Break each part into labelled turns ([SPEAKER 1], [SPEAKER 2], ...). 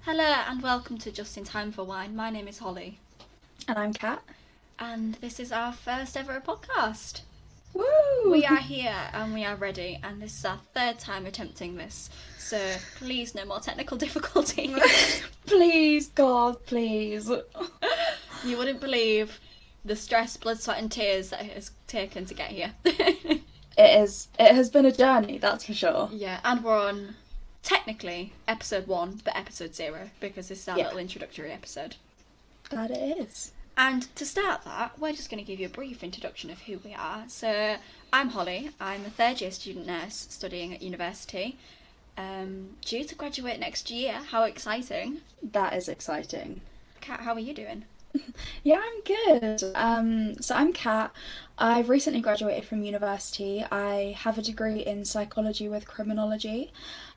[SPEAKER 1] Hello and welcome to Just in Time for Wine. My name is Holly.
[SPEAKER 2] And I'm Kat.
[SPEAKER 1] And this is our first ever podcast.
[SPEAKER 2] Woo!
[SPEAKER 1] We are here and we are ready, and this is our third time attempting this. So please, no more technical difficulties.
[SPEAKER 2] Please, God, please.
[SPEAKER 1] You wouldn't believe the stress, blood, sweat and tears that it has taken to get here.
[SPEAKER 2] It has been a journey, that's for sure.
[SPEAKER 1] Yeah, and we're on, technically, episode 1, but episode 0, because this is our little introductory episode.
[SPEAKER 2] Glad it is.
[SPEAKER 1] And to start that, we're just going to give you a brief introduction of who we are. So, I'm Holly. I'm a third-year student nurse studying at university. Due to graduate next year. How exciting.
[SPEAKER 2] That is exciting.
[SPEAKER 1] Kat, how are you doing?
[SPEAKER 2] Yeah, I'm good. So I'm Kat. I've recently graduated from university. I have a degree in psychology with criminology.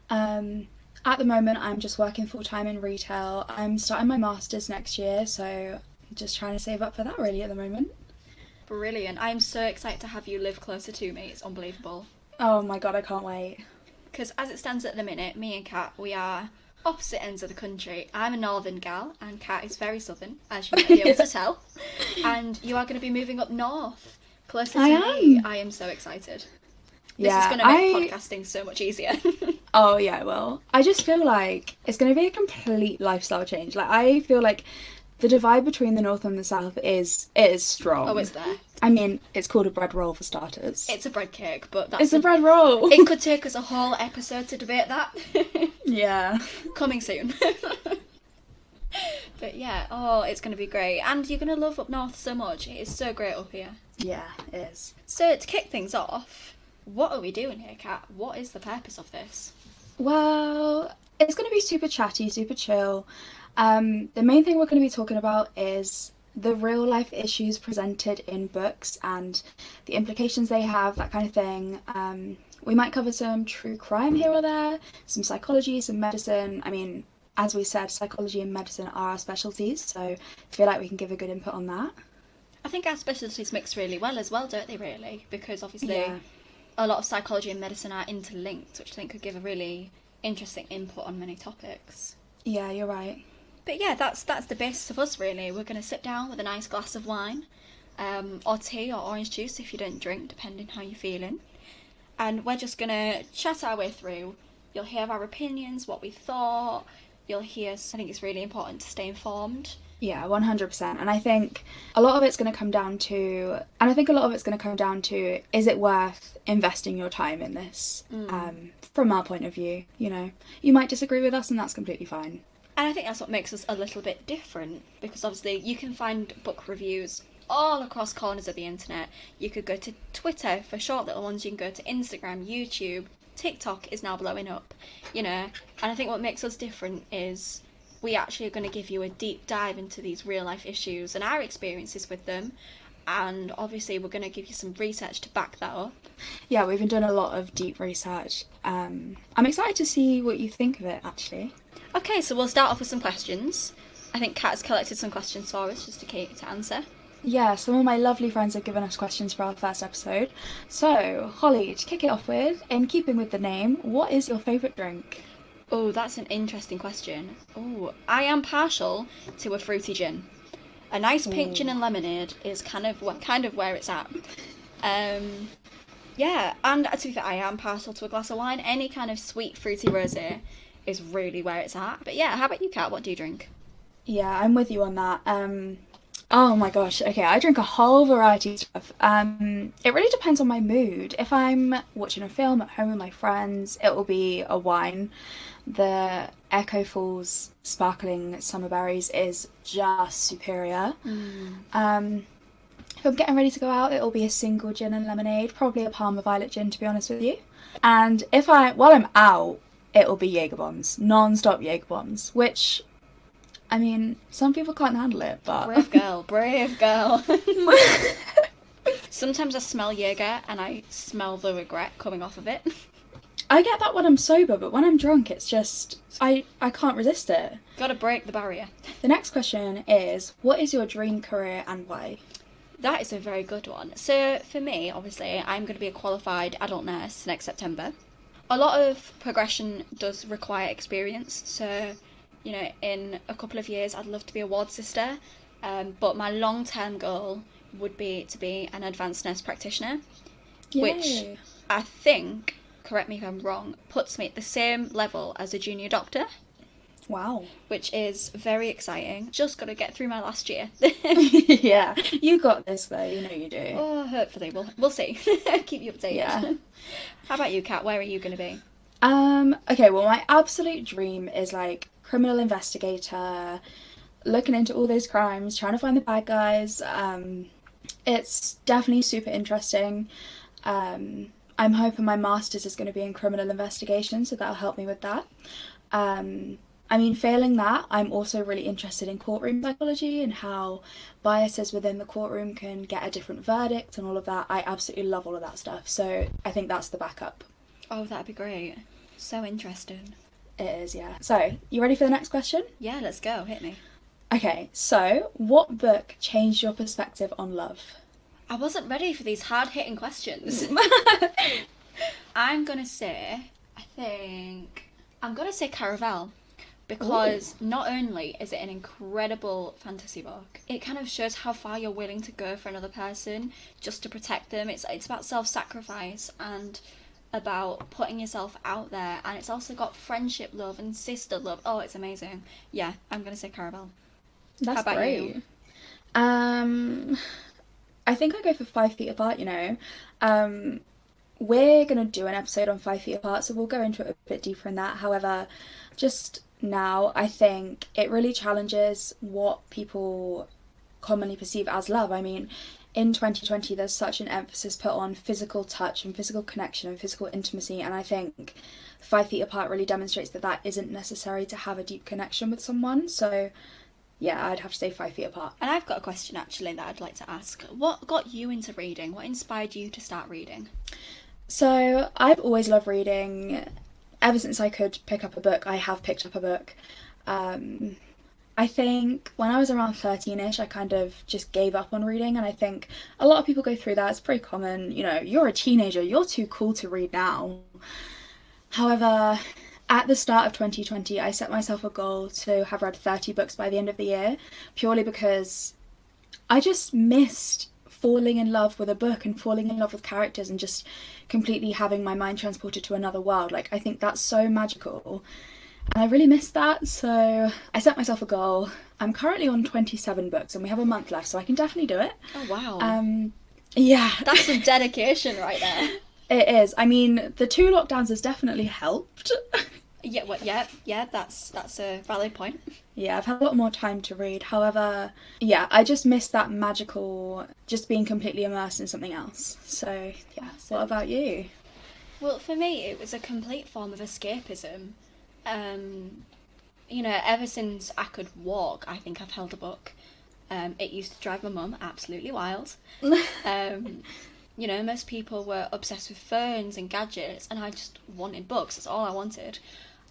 [SPEAKER 2] At the moment, I'm just working full-time in retail. I'm starting my master's next year, so just trying to save up for that really at the moment.
[SPEAKER 1] Brilliant. I'm so excited to have you live closer to me. It's unbelievable.
[SPEAKER 2] Oh my God, I can't wait.
[SPEAKER 1] Because as it stands at the minute, me and Kat, we are opposite ends of the country. I'm a northern gal and Kat is very southern, as you might be able to tell. And you are going to be moving up north, closer to me. I am so excited. This is going to make podcasting so much easier.
[SPEAKER 2] Oh yeah, it will. I just feel like it's going to be a complete lifestyle change. Like I feel like the divide between the north and the south is strong.
[SPEAKER 1] Oh, it's there.
[SPEAKER 2] I mean, it's called a bread roll for starters.
[SPEAKER 1] It's a bread cake, but that's...
[SPEAKER 2] It's a bread roll!
[SPEAKER 1] It could take us a whole episode to debate that.
[SPEAKER 2] Yeah.
[SPEAKER 1] Coming soon. But yeah, oh, it's going to be great. And you're going to love up north so much. It is so great up here.
[SPEAKER 2] Yeah, it is.
[SPEAKER 1] So, to kick things off, what are we doing here, Kat? What is the purpose of this?
[SPEAKER 2] Well, it's going to be super chatty, super chill. The main thing we're going to be talking about is the real life issues presented in books and the implications they have, that kind of thing. We might cover some true crime here or there, some psychology, some medicine. I mean, as we said, psychology and medicine are our specialties, so I feel like we can give a good input on that.
[SPEAKER 1] I think our specialties mix really well as well, don't they, really? Because obviously a lot of psychology and medicine are interlinked, which I think could give a really interesting input on many topics.
[SPEAKER 2] Yeah, you're right.
[SPEAKER 1] But yeah, that's the basis of us, really. We're going to sit down with a nice glass of wine, or tea or orange juice if you don't drink, depending how you're feeling. And we're just going to chat our way through. You'll hear our opinions, what we thought. You'll hear, I think it's really important to stay informed.
[SPEAKER 2] Yeah, 100%. And I think a lot of it's going to come down to, is it worth investing your time in this? From our point of view, you know. You might disagree with us and that's completely fine.
[SPEAKER 1] And I think that's what makes us a little bit different, because obviously you can find book reviews all across corners of the internet. You could go to Twitter for short little ones, you can go to Instagram, YouTube, TikTok is now blowing up, you know. And I think what makes us different is we actually are going to give you a deep dive into these real life issues and our experiences with them. And obviously we're going to give you some research to back that up.
[SPEAKER 2] Yeah, we've been doing a lot of deep research. I'm excited to see what you think of it, actually.
[SPEAKER 1] Okay, so we'll start off with some questions. I think Kat has collected some questions for us just to answer.
[SPEAKER 2] Yeah, some of my lovely friends have given us questions for our first episode. So, Holly, to kick it off with, in keeping with the name, what is your favourite drink?
[SPEAKER 1] Oh, that's an interesting question. Oh, I am partial to a fruity gin. A nice pink gin and lemonade is kind of where it's at. Yeah, and to be fair, I am partial to a glass of wine. Any kind of sweet, fruity rosé is really where it's at. But yeah, how about you, Kat? What do you drink?
[SPEAKER 2] Yeah, I'm with you on that. Oh my gosh, okay, I drink a whole variety of stuff. It really depends on my mood. If I'm watching a film at home with my friends, it will be a wine. The Echo Falls Sparkling Summer Berries is just superior. If I'm getting ready to go out, it will be a single gin and lemonade, probably a Palmer Violet gin, to be honest with you. And while I'm out, it will be Jaeger bombs, non-stop Jaeger bombs, which, I mean, some people can't handle it, but...
[SPEAKER 1] Brave girl. Sometimes I smell Jaeger and I smell the regret coming off of it.
[SPEAKER 2] I get that when I'm sober, but when I'm drunk, it's just, I can't resist it.
[SPEAKER 1] Gotta break the barrier.
[SPEAKER 2] The next question is, what is your dream career and why?
[SPEAKER 1] That is a very good one. So for me, obviously, I'm going to be a qualified adult nurse next September. A lot of progression does require experience, so you know, in a couple of years, I'd love to be a ward sister. But my long-term goal would be to be an advanced nurse practitioner, which
[SPEAKER 2] Yay.
[SPEAKER 1] I think, correct me if I'm wrong, puts me at the same level as a junior doctor,
[SPEAKER 2] Wow.
[SPEAKER 1] which is very exciting. Just got to get through my last year.
[SPEAKER 2] Yeah, you got this though, you know you do.
[SPEAKER 1] Oh, hopefully we'll see. Keep you updated.
[SPEAKER 2] Yeah.
[SPEAKER 1] How about you, Kat? Where are you going to be?
[SPEAKER 2] Okay, well, my absolute dream is like criminal investigator, looking into all those crimes, trying to find the bad guys. It's definitely super interesting. I'm hoping my master's is going to be in criminal investigation, so that'll help me with that. I mean, failing that, I'm also really interested in courtroom psychology and how biases within the courtroom can get a different verdict and all of that. I absolutely love all of that stuff, so I think that's the backup.
[SPEAKER 1] Oh, that'd be great. So interesting.
[SPEAKER 2] It is, yeah. So, you ready for the next question?
[SPEAKER 1] Yeah, let's go. Hit me.
[SPEAKER 2] Okay, so what book changed your perspective on love?
[SPEAKER 1] I wasn't ready for these hard-hitting questions. I'm going to say, I'm going to say Caraval. Because not only is it an incredible fantasy book, it kind of shows how far you're willing to go for another person just to protect them. It's about self-sacrifice and about putting yourself out there, and it's also got friendship love and sister love. Oh, it's amazing. Yeah, I'm going to say Caraval.
[SPEAKER 2] That's
[SPEAKER 1] How about
[SPEAKER 2] great.
[SPEAKER 1] you?
[SPEAKER 2] I think I go for 5 Feet Apart, you know. We're going to do an episode on 5 Feet Apart, so we'll go into it a bit deeper in that. However, just now, I think it really challenges what people commonly perceive as love. I mean, in 2020, there's such an emphasis put on physical touch and physical connection and physical intimacy, and I think 5 Feet Apart really demonstrates that that isn't necessary to have a deep connection with someone. So, yeah, I'd have to say 5 Feet Apart.
[SPEAKER 1] And I've got a question actually that I'd like to ask. What got you into reading? What inspired you to start reading?
[SPEAKER 2] So, I've always loved reading. Ever since I could pick up a book, I have picked up a book. I think when I was around 13ish, I kind of just gave up on reading, and I think a lot of people go through that. It's very common. You know, you're a teenager, you're too cool to read now. However, at the start of 2020, I set myself a goal to have read 30 books by the end of the year, purely because I just missed falling in love with a book and falling in love with characters and just completely having my mind transported to another world. Like, I think that's so magical. And I really missed that, so I set myself a goal. I'm currently on 27 books and we have a month left, so I can definitely do it.
[SPEAKER 1] Oh, wow.
[SPEAKER 2] Yeah.
[SPEAKER 1] That's some dedication right there.
[SPEAKER 2] It is. I mean, the 2 lockdowns has definitely helped.
[SPEAKER 1] Yeah, that's a valid point.
[SPEAKER 2] Yeah, I've had a lot more time to read. However, yeah, I just missed that magical, just being completely immersed in something else. So, yeah, what about you?
[SPEAKER 1] Well, for me, it was a complete form of escapism. You know, ever since I could walk, I think I've held a book. It used to drive my mum absolutely wild. You know, most people were obsessed with phones and gadgets, and I just wanted books. That's all I wanted.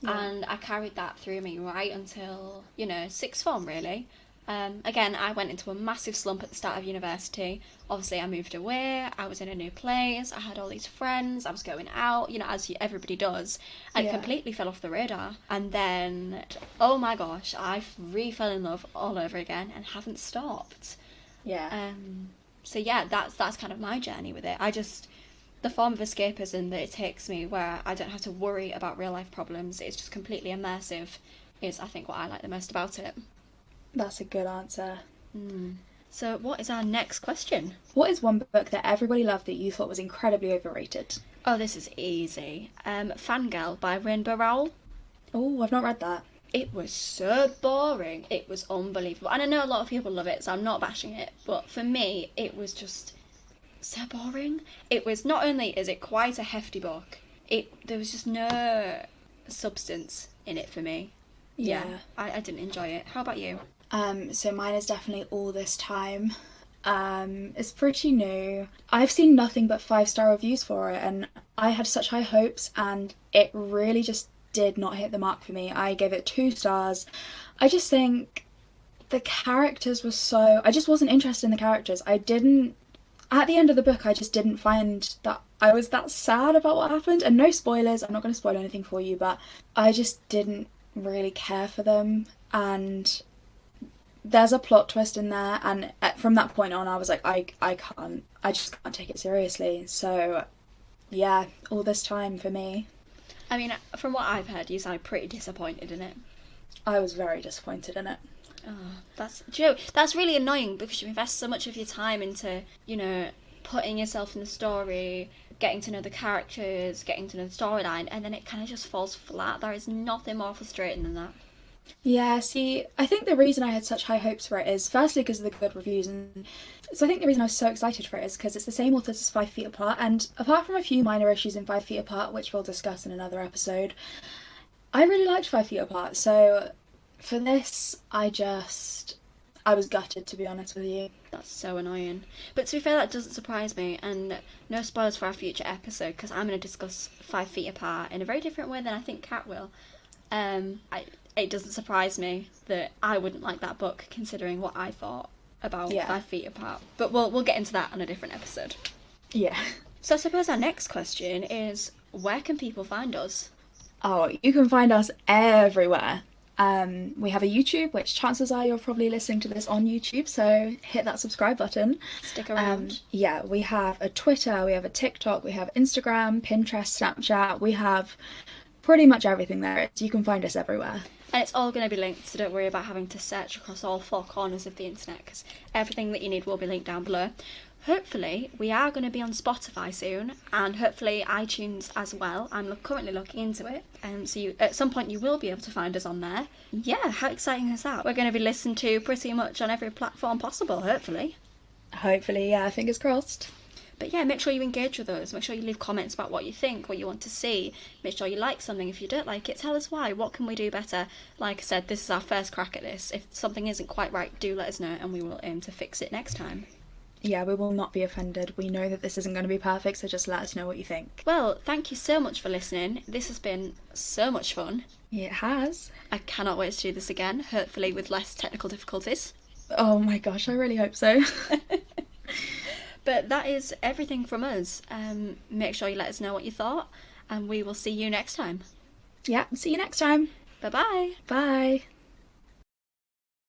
[SPEAKER 2] Yeah.
[SPEAKER 1] And I carried that through me right until, you know, sixth form, really. Again, I went into a massive slump at the start of university. Obviously, I moved away, I was in a new place, I had all these friends, I was going out, you know, as everybody does. I
[SPEAKER 2] Yeah.
[SPEAKER 1] completely fell off the radar. And then, oh my gosh, I re-fell in love all over again and haven't stopped.
[SPEAKER 2] Yeah.
[SPEAKER 1] So yeah, that's kind of my journey with it. The form of escapism that it takes me, where I don't have to worry about real life problems, it's just completely immersive, is I think what I like the most about it.
[SPEAKER 2] That's a good answer.
[SPEAKER 1] So what is our next question?
[SPEAKER 2] What is one book that everybody loved that you thought was incredibly overrated?
[SPEAKER 1] Oh, this is easy. Fangirl by Rainbow Rowell.
[SPEAKER 2] Oh, I've not read that.
[SPEAKER 1] It was so boring. It was unbelievable. And I know a lot of people love it, so I'm not bashing it. But for me, it was just so boring. It was, not only is it quite a hefty book, there was just no substance in it for me.
[SPEAKER 2] Yeah.
[SPEAKER 1] I didn't enjoy it. How about you?
[SPEAKER 2] So mine is definitely All This Time. It's pretty new. I've seen nothing but 5-star reviews for it, and I had such high hopes, and it really just did not hit the mark for me. I gave it 2 stars. I just think the characters were so... I just wasn't interested in the characters. At the end of the book, I just didn't find that I was that sad about what happened. And no spoilers, I'm not going to spoil anything for you, but I just didn't really care for them, and there's a plot twist in there, and from that point on I was like, I just can't take it seriously. So yeah, all this time for me.
[SPEAKER 1] I mean, from what I've heard, you sound pretty disappointed in it.
[SPEAKER 2] I was very disappointed in it.
[SPEAKER 1] Oh, that's really annoying because you invest so much of your time into, putting yourself in the story, getting to know the characters, getting to know the storyline, and then it kind of just falls flat. There is nothing more frustrating than that.
[SPEAKER 2] Yeah, see, I think the reason I had such high hopes for it is firstly because of the good reviews, and so I think the reason I was so excited for it is because it's the same authors as 5 Feet Apart, and apart from a few minor issues in 5 Feet Apart, which we'll discuss in another episode, I really liked 5 Feet Apart. So for this, I was gutted, to be honest with you.
[SPEAKER 1] That's so annoying. But to be fair, that doesn't surprise me, and no spoilers for our future episode because I'm going to discuss 5 Feet Apart in a very different way than I think Kat will. It doesn't surprise me that I wouldn't like that book, considering what I thought about 5 Feet Apart. But we'll get into that on a different episode.
[SPEAKER 2] Yeah.
[SPEAKER 1] So I suppose our next question is, where can people find us?
[SPEAKER 2] Oh, you can find us everywhere. We have a YouTube, which chances are you're probably listening to this on YouTube, so hit that subscribe button.
[SPEAKER 1] Stick around.
[SPEAKER 2] Yeah, we have a Twitter, we have a TikTok, we have Instagram, Pinterest, Snapchat. We have pretty much everything there. You can find us everywhere.
[SPEAKER 1] And it's all going to be linked, so don't worry about having to search across all 4 corners of the internet, because everything that you need will be linked down below. Hopefully, we are going to be on Spotify soon, and hopefully iTunes as well. I'm currently looking into it, so at some point you will be able to find us on there. Yeah, how exciting is that? We're going to be listened to pretty much on every platform possible, hopefully.
[SPEAKER 2] Hopefully, yeah, fingers crossed.
[SPEAKER 1] But yeah, make sure you engage with us. Make sure you leave comments about what you think, what you want to see. Make sure you like something. If you don't like it, tell us why. What can we do better? Like I said, this is our first crack at this. If something isn't quite right, do let us know and we will aim to fix it next time.
[SPEAKER 2] Yeah, we will not be offended. We know that this isn't going to be perfect, so just let us know what you think.
[SPEAKER 1] Well, thank you so much for listening. This has been so much fun.
[SPEAKER 2] It has.
[SPEAKER 1] I cannot wait to do this again, hopefully with less technical difficulties.
[SPEAKER 2] Oh my gosh, I really hope so.
[SPEAKER 1] But that is everything from us. Make sure you let us know what you thought, and we will see you next time.
[SPEAKER 2] Yeah, see you next time.
[SPEAKER 1] Bye-bye.
[SPEAKER 2] Bye.